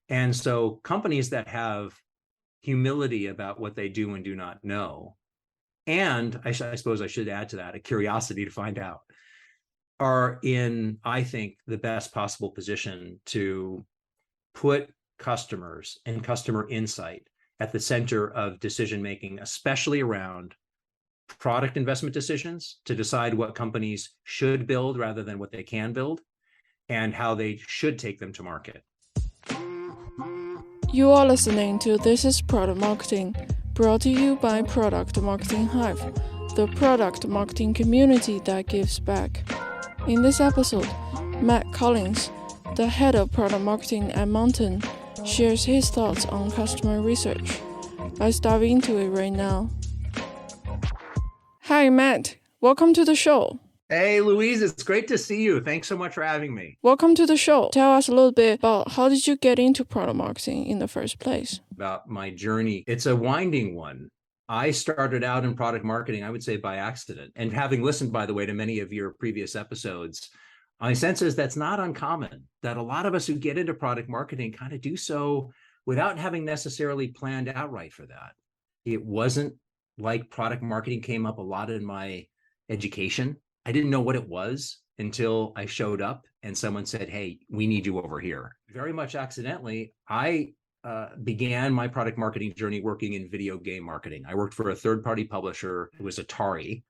And so companies that have humility about what they do and do not know, and I suppose I should add to that a curiosity to find out, are in, I think, the best possible position to put customers and customer insight at the center of decision making, especially around product investment decisions to decide what companies should build rather than what they can build and how they should take them to market. You are listening to This is Product Marketing, brought to you by Product Marketing Hive, the product marketing community that gives back. In this episode, Matt Collins, the head of product marketing at MNTN, shares his thoughts on customer research. Let's dive into it right now. Hi, Matt. Welcome to the show. Hey, Louise, it's great to see you. Thanks so much for having me. Welcome to the show. Tell us a little bit about how did you get into product marketing in the first place? About my journey. It's a winding one. I started out in product marketing, I would say by accident. And having listened, by the way, to many of your previous episodes, my sense is that's not uncommon, that a lot of us who get into product marketing kind of do so without having necessarily planned outright for that. It wasn't like product marketing came up a lot in my education. I didn't know what it was until I showed up and someone said, hey, we need you over here. Very much accidentally, I began my product marketing journey working in video game marketing. I worked for a third-party publisher. It was Atari,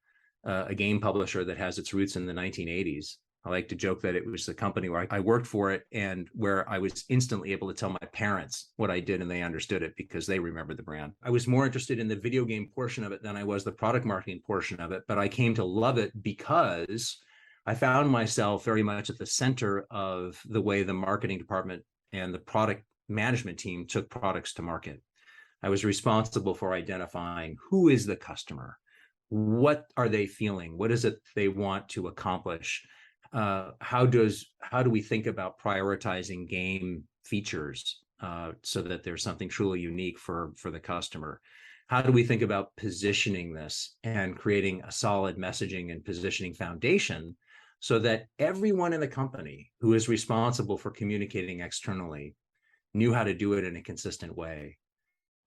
a game publisher that has its roots in the 1980s. I like to joke that it was the company where I worked for it and where I was instantly able to tell my parents what I did and they understood it because they remembered the brand. I was more interested in the video game portion of it than I was the product marketing portion of it, but I came to love it because I found myself very much at the center of the way the marketing department and the product management team took products to market. I was responsible for identifying who is the customer, what are they feeling, what is it they want to accomplish. How do we think about prioritizing game features so that there's something truly unique for the customer? How do we think about positioning this and creating a solid messaging and positioning foundation so that everyone in the company who is responsible for communicating externally knew how to do it in a consistent way?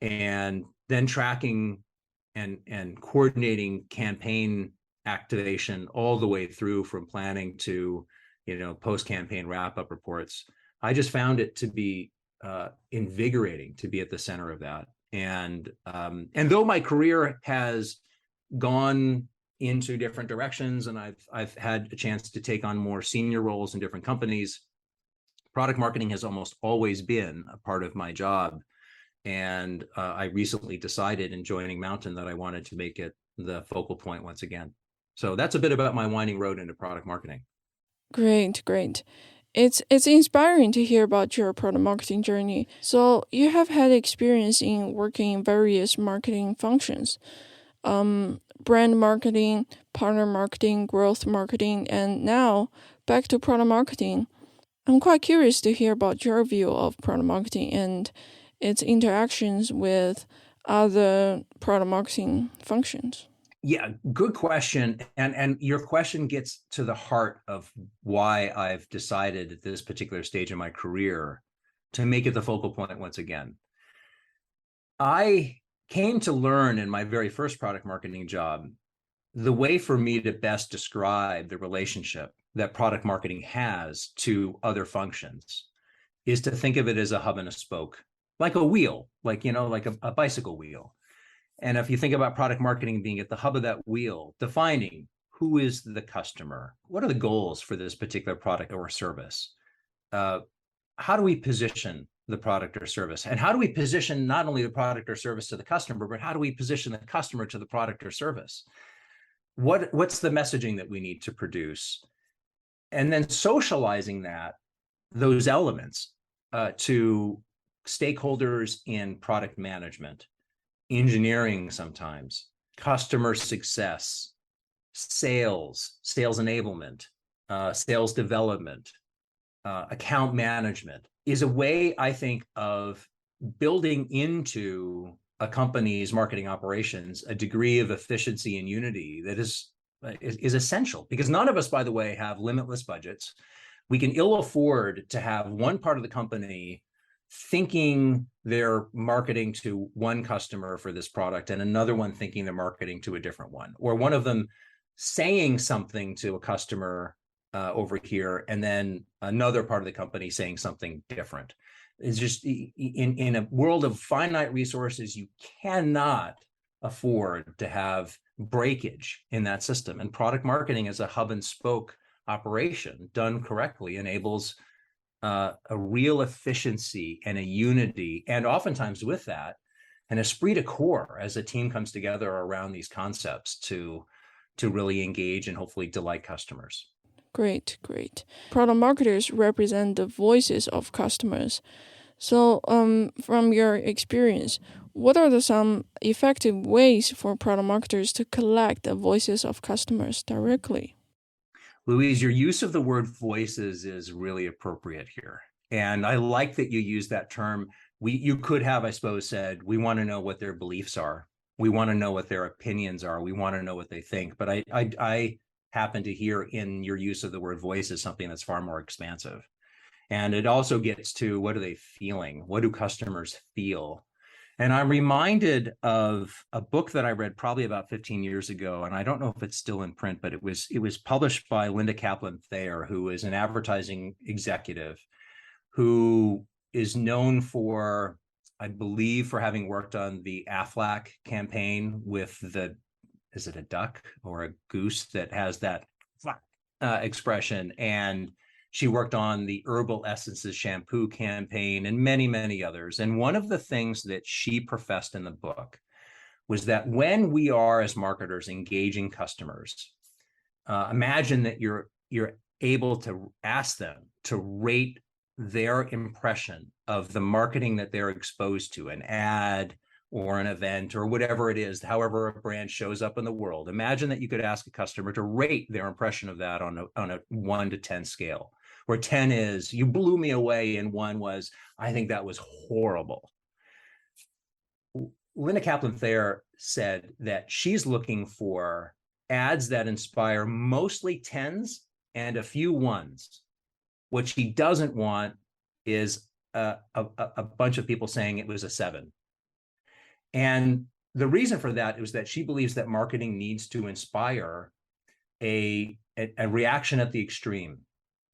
And then tracking and coordinating campaign activation all the way through from planning to, post-campaign wrap-up reports. I just found it to be invigorating to be at the center of that. And though my career has gone into different directions and I've had a chance to take on more senior roles in different companies, product marketing has almost always been a part of my job. And I recently decided in joining MNTN that I wanted to make it the focal point once again. So that's a bit about my winding road into product marketing. Great. It's inspiring to hear about your product marketing journey. So you have had experience in working in various marketing functions, brand marketing, partner marketing, growth marketing, and now back to product marketing. I'm quite curious to hear about your view of product marketing and its interactions with other product marketing functions. Yeah, good question. And your question gets to the heart of why I've decided at this particular stage in my career to make it the focal point once again. I came to learn in my very first product marketing job, the way for me to best describe the relationship that product marketing has to other functions is to think of it as a hub and a spoke, like a wheel, like a bicycle wheel. And if you think about product marketing being at the hub of that wheel, defining who is the customer, what are the goals for this particular product or service? How do we position the product or service? And how do we position not only the product or service to the customer, but how do we position the customer to the product or service? What's the messaging that we need to produce? And then socializing those elements to stakeholders in product management, engineering sometimes, customer success, sales enablement, sales development, account management is a way, I think, of building into a company's marketing operations a degree of efficiency and unity that is essential, because none of us, by the way, have limitless budgets. We can ill afford to have one part of the company thinking they're marketing to one customer for this product and another one thinking they're marketing to a different one, or one of them saying something to a customer over here and then another part of the company saying something different. It's just in a world of finite resources, you cannot afford to have breakage in that system. And product marketing as a hub and spoke operation done correctly enables a real efficiency and a unity, and oftentimes with that, an esprit de corps as a team comes together around these concepts to really engage and hopefully delight customers. Great, great. Product marketers represent the voices of customers. So, from your experience, what are some effective ways for product marketers to collect the voices of customers directly? Louise, your use of the word voices is really appropriate here. And I like that you use that term. You could have, I suppose, said, we want to know what their beliefs are. We want to know what their opinions are. We want to know what they think. But I happen to hear in your use of the word voices something that's far more expansive. And it also gets to, what are they feeling? What do customers feel? And I'm reminded of a book that I read probably about 15 years ago, and I don't know if it's still in print, but it was published by Linda Kaplan Thayer, who is an advertising executive who is known for, I believe, for having worked on the Aflac campaign with is it a duck or a goose that has that expression? And she worked on the Herbal Essences shampoo campaign and many, many others. And one of the things that she professed in the book was that when we are, as marketers, engaging customers, imagine that you're able to ask them to rate their impression of the marketing that they're exposed to, an ad or an event or whatever it is, however a brand shows up in the world. Imagine that you could ask a customer to rate their impression of that on a 1 to 10 scale, where 10 is, you blew me away, and 1 was, I think that was horrible. Linda Kaplan Thayer said that she's looking for ads that inspire mostly 10s and a few 1s. What she doesn't want is a bunch of people saying it was a 7. And the reason for that is that she believes that marketing needs to inspire a reaction at the extreme,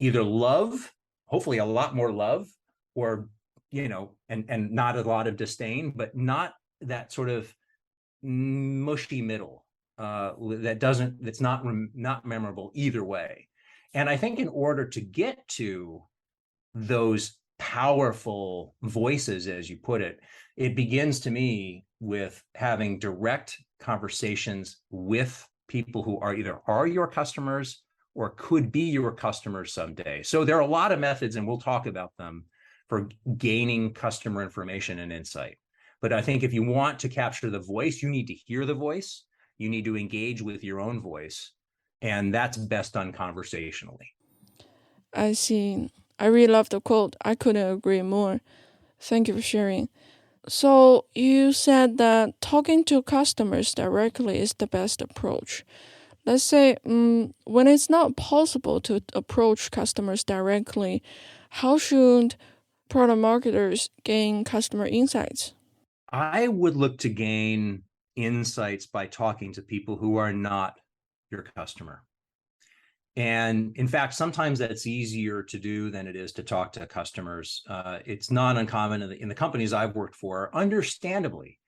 either love, hopefully a lot more love, or, and not a lot of disdain, but not that sort of mushy middle that's not memorable either way. And I think in order to get to those powerful voices, as you put it, it begins to me with having direct conversations with people who are either your customers or could be your customers someday. So there are a lot of methods, and we'll talk about them, for gaining customer information and insight. But I think if you want to capture the voice, you need to hear the voice. You need to engage with your own voice. And that's best done conversationally. I see. I really love the quote. I couldn't agree more. Thank you for sharing. So you said that talking to customers directly is the best approach. Let's say when it's not possible to approach customers directly, how should product marketers gain customer insights? I would look to gain insights by talking to people who are not your customer. And in fact, sometimes that's easier to do than it is to talk to customers. It's not uncommon in the companies I've worked for, understandably,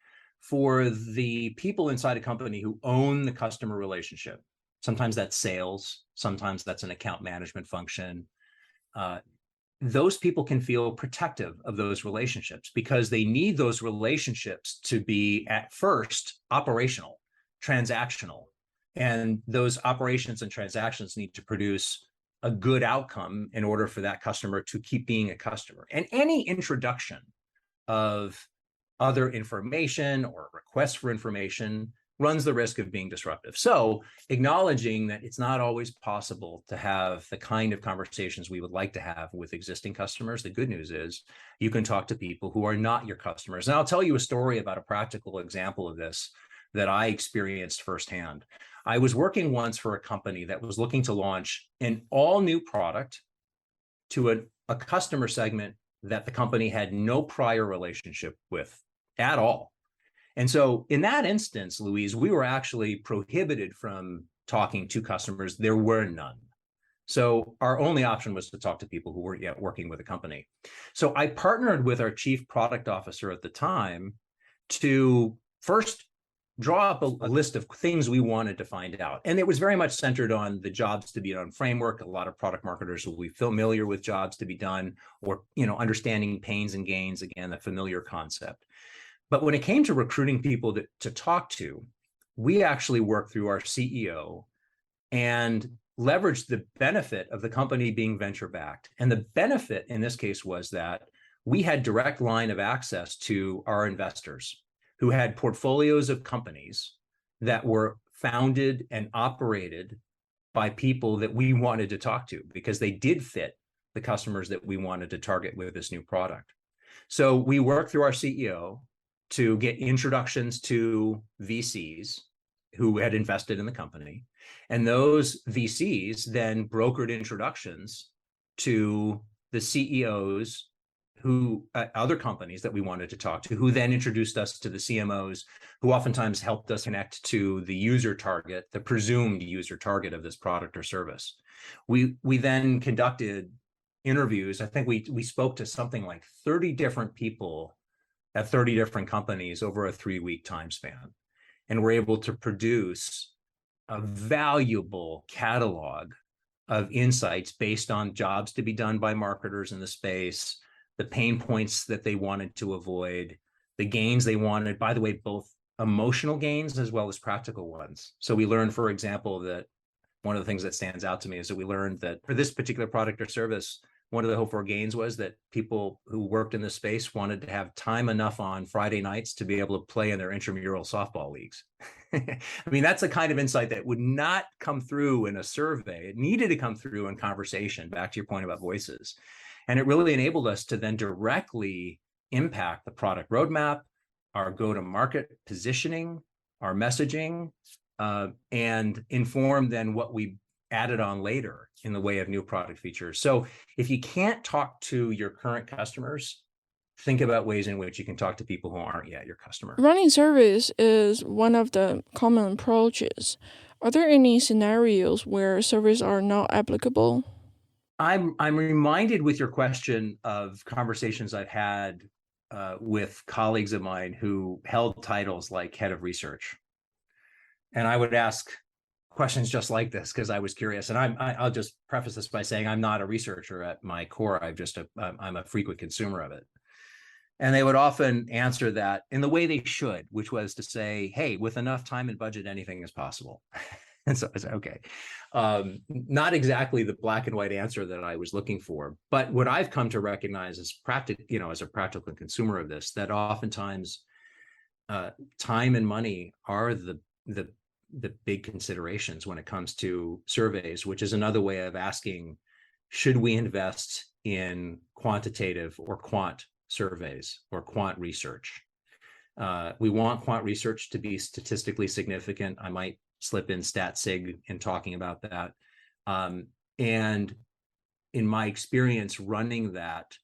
for the people inside a company who own the customer relationship. Sometimes that's sales, sometimes that's an account management function. Those people can feel protective of those relationships because they need those relationships to be, at first, operational, transactional. And those operations and transactions need to produce a good outcome in order for that customer to keep being a customer. And any introduction of other information or requests for information runs the risk of being disruptive. So acknowledging that it's not always possible to have the kind of conversations we would like to have with existing customers, the good news is you can talk to people who are not your customers. And I'll tell you a story about a practical example of this that I experienced firsthand. I was working once for a company that was looking to launch an all new product to a customer segment that the company had no prior relationship with at all. And so in that instance, Louise, we were actually prohibited from talking to customers. There were none. So our only option was to talk to people who weren't yet working with the company. So I partnered with our chief product officer at the time to first draw up a list of things we wanted to find out. And it was very much centered on the jobs to be done framework. A lot of product marketers will be familiar with jobs to be done, or, understanding pains and gains, again, a familiar concept. But when it came to recruiting people to talk to, we actually worked through our CEO and leveraged the benefit of the company being venture backed. And the benefit in this case was that we had direct line of access to our investors who had portfolios of companies that were founded and operated by people that we wanted to talk to because they did fit the customers that we wanted to target with this new product. So we worked through our CEO to get introductions to VCs who had invested in the company. And those VCs then brokered introductions to the CEOs who other companies that we wanted to talk to, who then introduced us to the CMOs, who oftentimes helped us connect to the user target, the presumed user target of this product or service. We then conducted interviews. I think we spoke to something like 30 different people at 30 different companies over a 3-week time span, and we're able to produce a valuable catalog of insights based on jobs to be done by marketers in the space, the pain points that they wanted to avoid, the gains they wanted, by the way, both emotional gains as well as practical ones. So we learned, for example, that one of the things that stands out to me is that we learned that for this particular product or service, one of the hoped for gains was that people who worked in the space wanted to have time enough on Friday nights to be able to play in their intramural softball leagues. I mean, that's the kind of insight that would not come through in a survey. It needed to come through in conversation, back to your point about voices. And it really enabled us to then directly impact the product roadmap, our go-to-market positioning, our messaging, and inform then what we added on later in the way of new product features. So if you can't talk to your current customers, think about ways in which you can talk to people who aren't yet your customer. Running surveys is one of the common approaches. Are there any scenarios where surveys are not applicable? I'm reminded with your question of conversations I've had with colleagues of mine who held titles like head of research. And I would ask questions just like this because I was curious. And I'll just preface this by saying I'm not a researcher at my core. I'm a frequent consumer of it. And they would often answer that in the way they should, which was to say, hey, with enough time and budget, anything is possible. And so I said, okay, not exactly the black and white answer that I was looking for, but what I've come to recognize as as a practical consumer of this, that oftentimes time and money are the big considerations when it comes to surveys, which is another way of asking, should we invest in quantitative or quant surveys or quant research? We want quant research to be statistically significant. I might slip in stat sig in talking about that. And in my experience, running that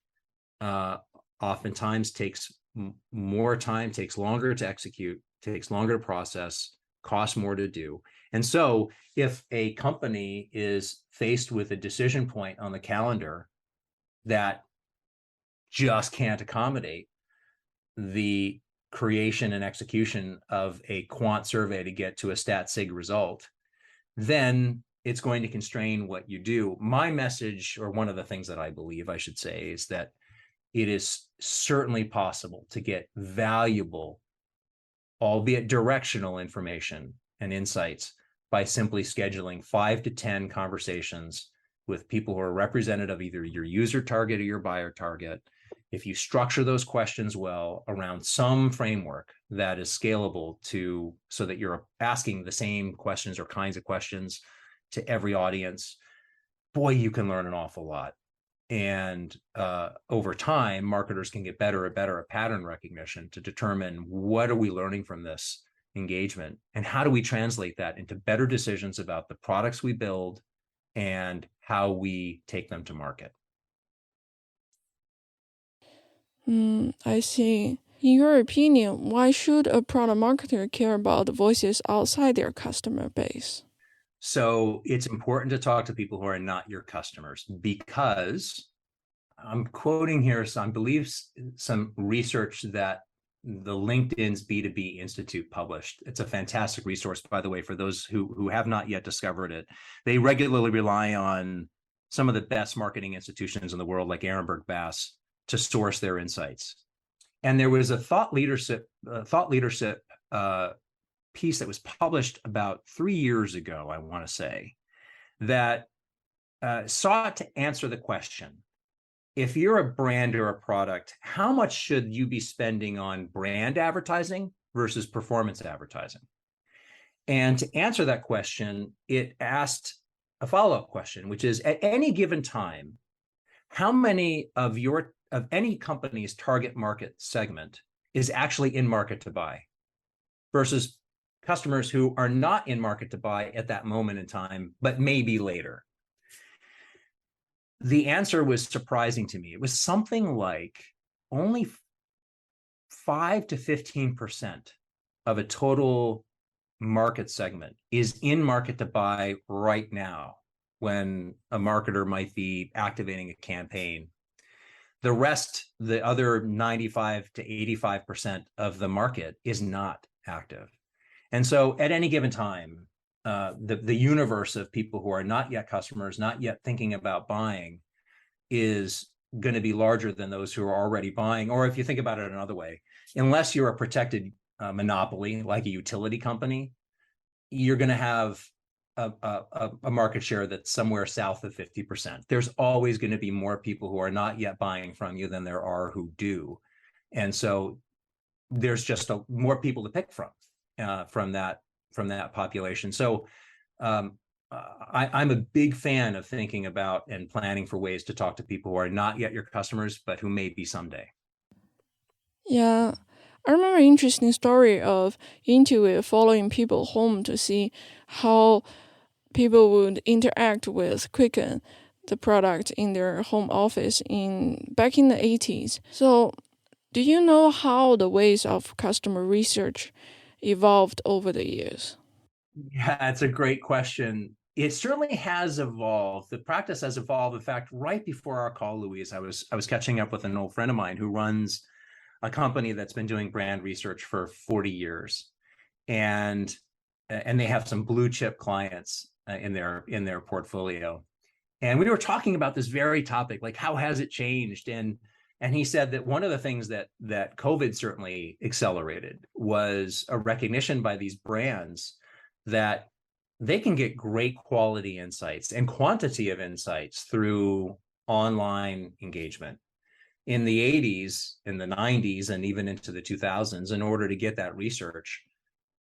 oftentimes takes more time, takes longer to execute, takes longer to process, costs more to do. And so if a company is faced with a decision point on the calendar that just can't accommodate the creation and execution of a quant survey to get to a stat sig result, then it's going to constrain what you do. My message, or one of the things that I believe I should say, is that it is certainly possible to get valuable, albeit directional information and insights by simply scheduling 5 to 10 conversations with people who are representative of either your user target or your buyer target. If you structure those questions well around some framework that is scalable so that you're asking the same questions or kinds of questions to every audience, boy, you can learn an awful lot. And over time, marketers can get better and better at pattern recognition to determine what are we learning from this engagement and how do we translate that into better decisions about the products we build and how we take them to market. I see. In your opinion, why should a product marketer care about the voices outside their customer base? So it's important to talk to people who are not your customers, because I'm quoting here some, I believe, some research that the LinkedIn's B2B Institute published. It's a fantastic resource, by the way, for those who have not yet discovered it. They regularly rely on some of the best marketing institutions in the world, like Ehrenberg Bass, to source their insights. And there was a thought leadership piece that was published about 3 years ago, I want to say, that sought to answer the question: if you're a brand or a product, how much should you be spending on brand advertising versus performance advertising? And to answer that question, it asked a follow-up question, which is, at any given time, how many of any company's target market segment is actually in market to buy versus customers who are not in market to buy at that moment in time, but maybe later? The answer was surprising to me. It was something like only 5 to 15% of a total market segment is in market to buy right now when a marketer might be activating a campaign. The rest, the other 95 to 85% of the market, is not active. And so at any given time, the universe of people who are not yet customers, not yet thinking about buying, is going to be larger than those who are already buying. Or if you think about it another way, unless you're a protected monopoly like a utility company, you're going to have a market share that's somewhere south of 50%. There's always going to be more people who are not yet buying from you than there are who do. And so there's just more people to pick from that population. So I'm a big fan of thinking about and planning for ways to talk to people who are not yet your customers, but who may be someday. Yeah, I remember an interesting story of Intuit following people home to see how people would interact with Quicken, the product in their home office back in the 80s. So, do you know how the ways of customer research evolved over the years? Yeah, it's a great question. It certainly has evolved. The practice has evolved. In fact, right before our call, Louise, I was catching up with an old friend of mine who runs a company that's been doing brand research for 40 years, and they have some blue chip clients in their portfolio. And we were talking about this very topic, like how has it changed? And he said that one of the things that COVID certainly accelerated was a recognition by these brands that they can get great quality insights and quantity of insights through online engagement. In the 80s, in the 90s, and even into the 2000s, in order to get that research,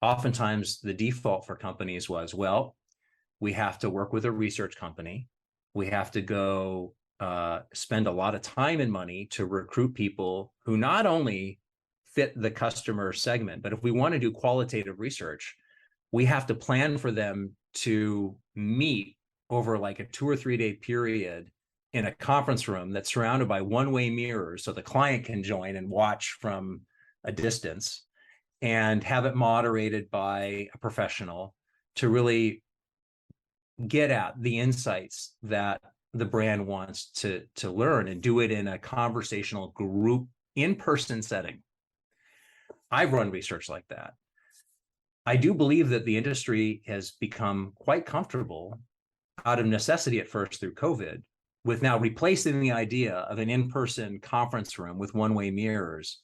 oftentimes the default for companies was, well, we have to work with a research company. We have to go spend a lot of time and money to recruit people who not only fit the customer segment, but if we want to do qualitative research, we have to plan for them to meet over like a 2 or 3 day period in a conference room that's surrounded by one-way mirrors so the client can join and watch from a distance, and have it moderated by a professional to really get at the insights that the brand wants to learn, and do it in a conversational group in-person setting. I've run research like that. I do believe that the industry has become quite comfortable, out of necessity at first through COVID, with now replacing the idea of an in-person conference room with one-way mirrors,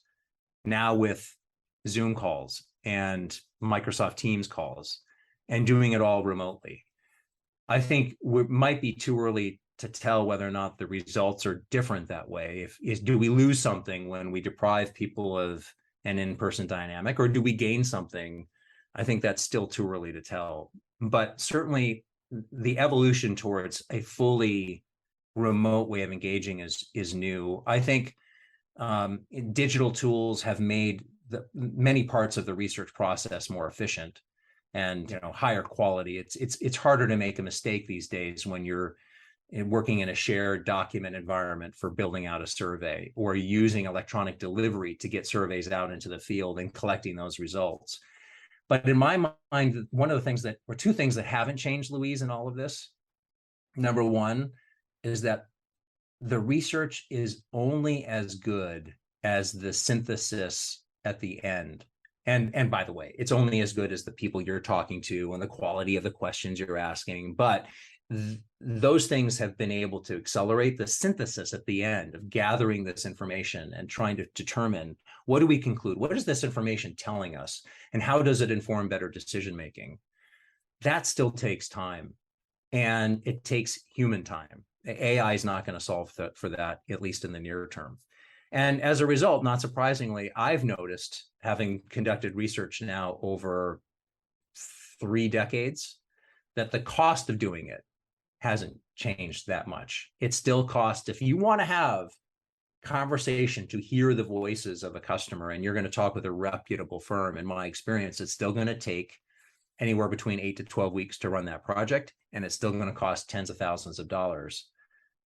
now with Zoom calls and Microsoft Teams calls, and doing it all remotely. I think we might be too early to tell whether or not the results are different that way. Do we lose something when we deprive people of an in-person dynamic, or do we gain something? I think that's still too early to tell. But certainly the evolution towards a fully remote way of engaging is new. I think digital tools have made many parts of the research process more efficient and higher quality. It's harder to make a mistake these days when you're in working in a shared document environment for building out a survey, or using electronic delivery to get surveys out into the field and collecting those results. But in my mind, one of the things that, or two things that haven't changed, Louise, in all of this, number one is that the research is only as good as the synthesis at the end. And by the way, it's only as good as the people you're talking to and the quality of the questions you're asking. But those things have been able to accelerate the synthesis at the end of gathering this information and trying to determine, what do we conclude? What is this information telling us? And how does it inform better decision making? That still takes time, and it takes human time. AI is not going to solve for that, at least in the near term. And as a result, not surprisingly, I've noticed, having conducted research now over 3 decades, that the cost of doing it hasn't changed that much. It still costs, if you want to have conversation to hear the voices of a customer and you're going to talk with a reputable firm, in my experience, it's still going to take anywhere between 8 to 12 weeks to run that project, and it's still going to cost tens of thousands of dollars.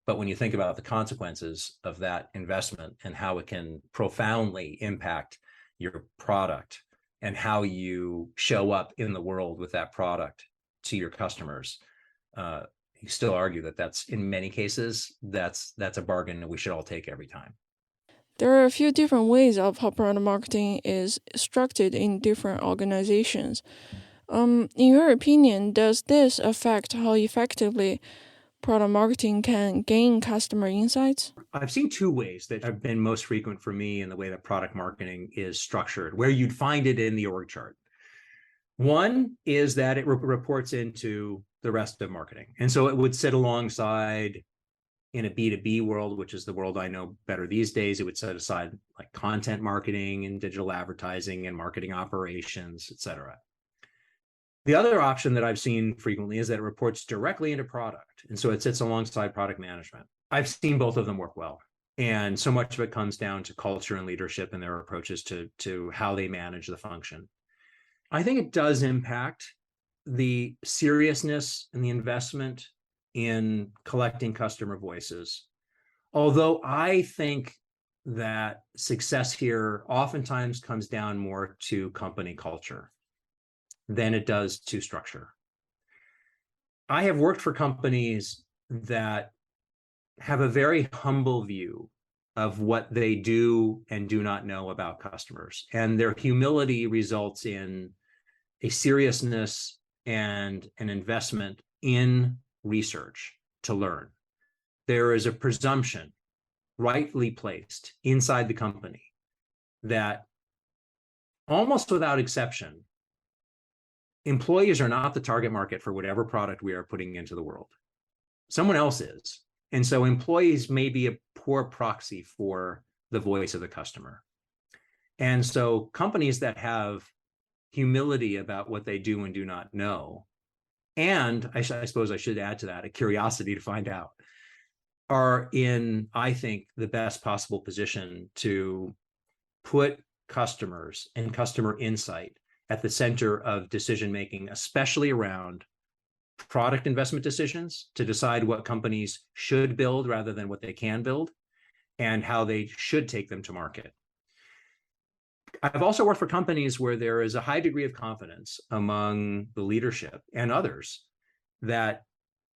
But when you think about the consequences of that investment and how it can profoundly impact your product and how you show up in the world with that product to your customers, you still argue that that's, in many cases, that's a bargain that we should all take every time. There are a few different ways of how product marketing is structured in different organizations. In your opinion, does this affect how effectively product marketing can gain customer insights? I've seen 2 ways that have been most frequent for me in the way that product marketing is structured, where you'd find it in the org chart. One is that it reports into the rest of marketing. And so it would sit alongside, in a B2B world, which is the world I know better these days, it would set aside like content marketing and digital advertising and marketing operations, et cetera. The other option that I've seen frequently is that it reports directly into product. And so it sits alongside product management. I've seen both of them work well. And so much of it comes down to culture and leadership and their approaches to how they manage the function. I think it does impact the seriousness and the investment in collecting customer voices. Although I think that success here oftentimes comes down more to company culture than it does to structure. I have worked for companies that have a very humble view of what they do and do not know about customers. And their humility results in a seriousness and an investment in research to learn. There is a presumption, rightly placed inside the company, that almost without exception, employees are not the target market for whatever product we are putting into the world. Someone else is. And so employees may be a poor proxy for the voice of the customer. And so companies that have humility about what they do and do not know, and I suppose I should add to that a curiosity to find out, are in, I think, the best possible position to put customers and customer insight at the center of decision making, especially around product investment decisions, to decide what companies should build rather than what they can build, and how they should take them to market. I've also worked for companies where there is a high degree of confidence among the leadership and others that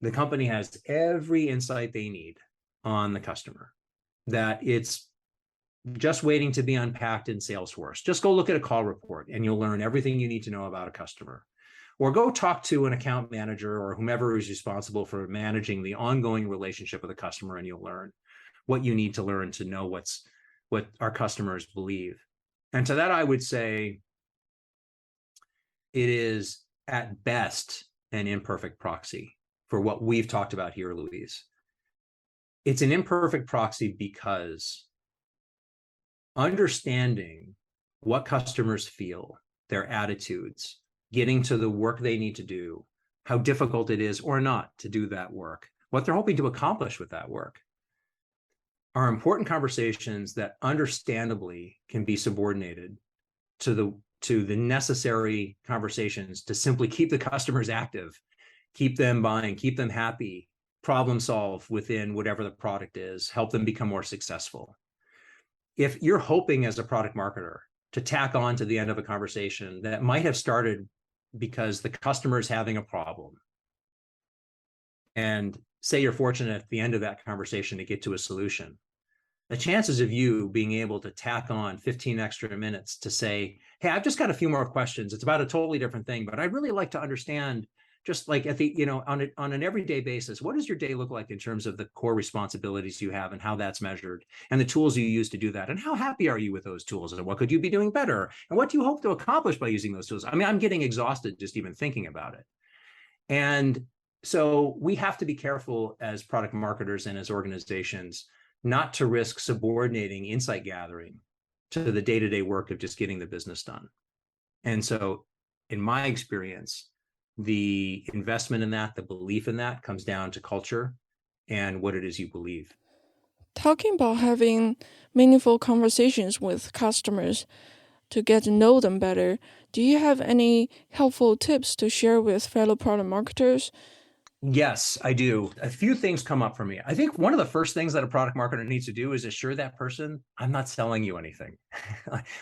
the company has every insight they need on the customer, that it's just waiting to be unpacked in Salesforce. Just go look at a call report and you'll learn everything you need to know about a customer. Or go talk to an account manager or whomever is responsible for managing the ongoing relationship with a customer, and you'll learn what you need to learn to know what our customers believe. And to that, I would say it is at best an imperfect proxy for what we've talked about here, Louise. It's an imperfect proxy because understanding what customers feel, their attitudes, getting to the work they need to do, how difficult it is or not to do that work, what they're hoping to accomplish with that work, are important conversations that understandably can be subordinated to the necessary conversations to simply keep the customers active, keep them buying, keep them happy, problem solve within whatever the product is, help them become more successful. If you're hoping as a product marketer to tack on to the end of a conversation that might have started because the customer is having a problem, and say you're fortunate at the end of that conversation to get to a solution, the chances of you being able to tack on 15 extra minutes to say, hey, I've just got a few more questions. It's about a totally different thing, but I'd really like to understand, just like at the, on an everyday basis, what does your day look like in terms of the core responsibilities you have and how that's measured and the tools you use to do that? And how happy are you with those tools? And what could you be doing better? And what do you hope to accomplish by using those tools? I mean, I'm getting exhausted just even thinking about it. And so we have to be careful as product marketers and as organizations not to risk subordinating insight gathering to the day-to-day work of just getting the business done. And so in my experience, the investment in that, the belief in that comes down to culture and what it is you believe. Talking about having meaningful conversations with customers to get to know them better, do you have any helpful tips to share with fellow product marketers? Yes, I do. A few things come up for me. I think one of the first things that a product marketer needs to do is assure that person, I'm not selling you anything.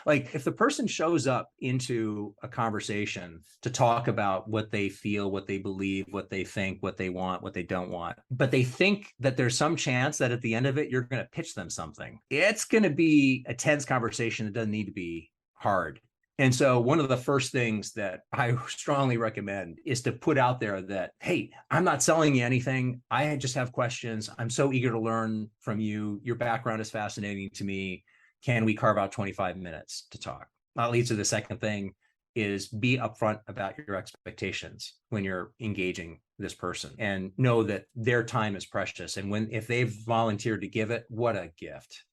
Like if the person shows up into a conversation to talk about what they feel, what they believe, what they think, what they want, what they don't want, but they think that there's some chance that at the end of it, you're going to pitch them something, it's going to be a tense conversation that doesn't need to be hard. And so one of the first things that I strongly recommend is to put out there that, hey, I'm not selling you anything. I just have questions. I'm so eager to learn from you. Your background is fascinating to me. Can we carve out 25 minutes to talk? That leads to the second thing is be upfront about your expectations when you're engaging this person and know that their time is precious. And if they've volunteered to give it, what a gift.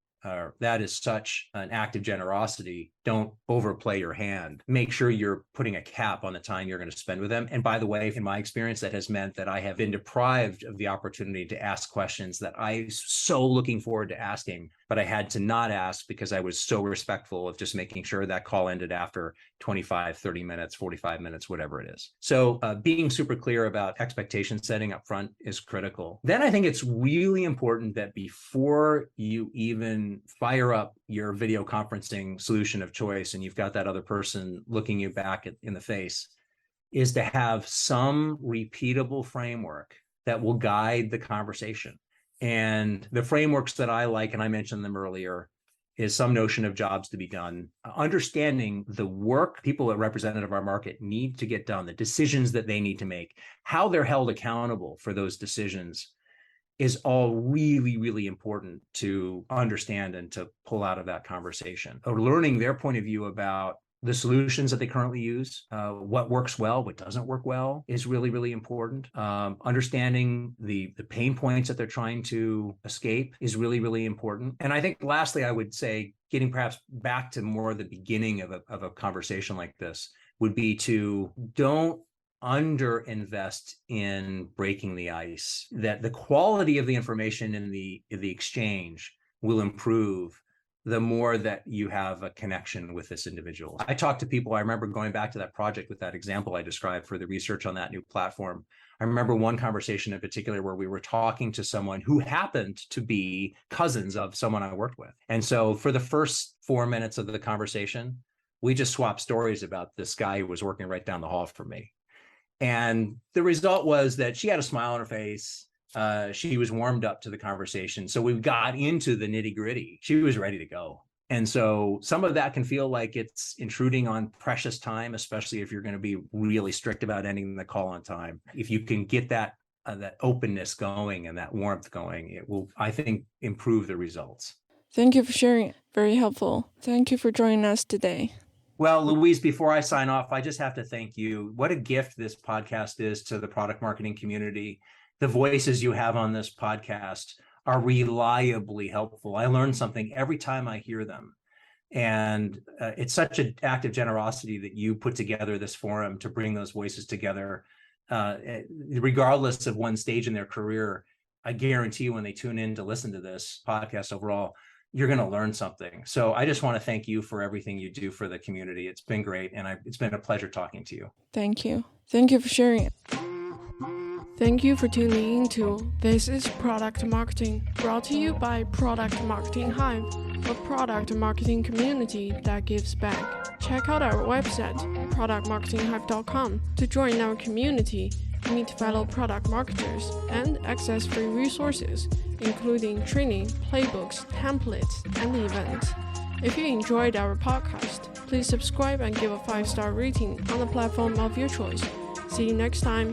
That is such an act of generosity. Don't overplay your hand. Make sure you're putting a cap on the time you're going to spend with them. And by the way, in my experience, that has meant that I have been deprived of the opportunity to ask questions that I was so looking forward to asking, but I had to not ask because I was so respectful of just making sure that call ended after 25, 30 minutes, 45 minutes, whatever it is. So being super clear about expectation setting up front is critical. Then I think it's really important that before you even fire up your video conferencing solution of choice and you've got that other person looking you back in the face, is to have some repeatable framework that will guide the conversation. And the frameworks that I like, and I mentioned them earlier, is some notion of jobs to be done, understanding the work people that representative of our market need to get done, the decisions that they need to make, how they're held accountable for those decisions is all really, really important to understand and to pull out of that conversation. Or learning their point of view about the solutions that they currently use, what works well, what doesn't work well is really, really important. Understanding the pain points that they're trying to escape is really, really important. And I think lastly, I would say getting perhaps back to more the beginning of a conversation like this would be to don't underinvest in breaking the ice, that the quality of the information in the exchange will improve the more that you have a connection with this individual. I talk to people, I remember going back to that project with that example I described for the research on that new platform. I remember one conversation in particular where we were talking to someone who happened to be cousins of someone I worked with. And so for the first 4 minutes of the conversation, we just swapped stories about this guy who was working right down the hall from me. And the result was that she had a smile on her face. She was warmed up to the conversation. So we got into the nitty gritty. She was ready to go. And so some of that can feel like it's intruding on precious time, especially if you're going to be really strict about ending the call on time. If you can get that openness going and that warmth going, it will, I think, improve the results. Thank you for sharing. Very helpful. Thank you for joining us today. Well, Louise, before I sign off, I just have to thank you. What a gift this podcast is to the product marketing community. The voices you have on this podcast are reliably helpful. I learn something every time I hear them. And it's such an act of generosity that you put together this forum to bring those voices together. Regardless of one stage in their career, I guarantee when they tune in to listen to this podcast overall, you're going to learn something. So I just want to thank you for everything you do for the community. It's been great. And it's been a pleasure talking to you. Thank you. Thank you for sharing. Thank you for tuning in to This is Product Marketing, brought to you by Product Marketing Hive, a product marketing community that gives back. Check out our website, productmarketinghive.com, to join our community, meet fellow product marketers, and access free resources, including training, playbooks, templates, and events. If you enjoyed our podcast, please subscribe and give a 5-star rating on the platform of your choice. See you next time.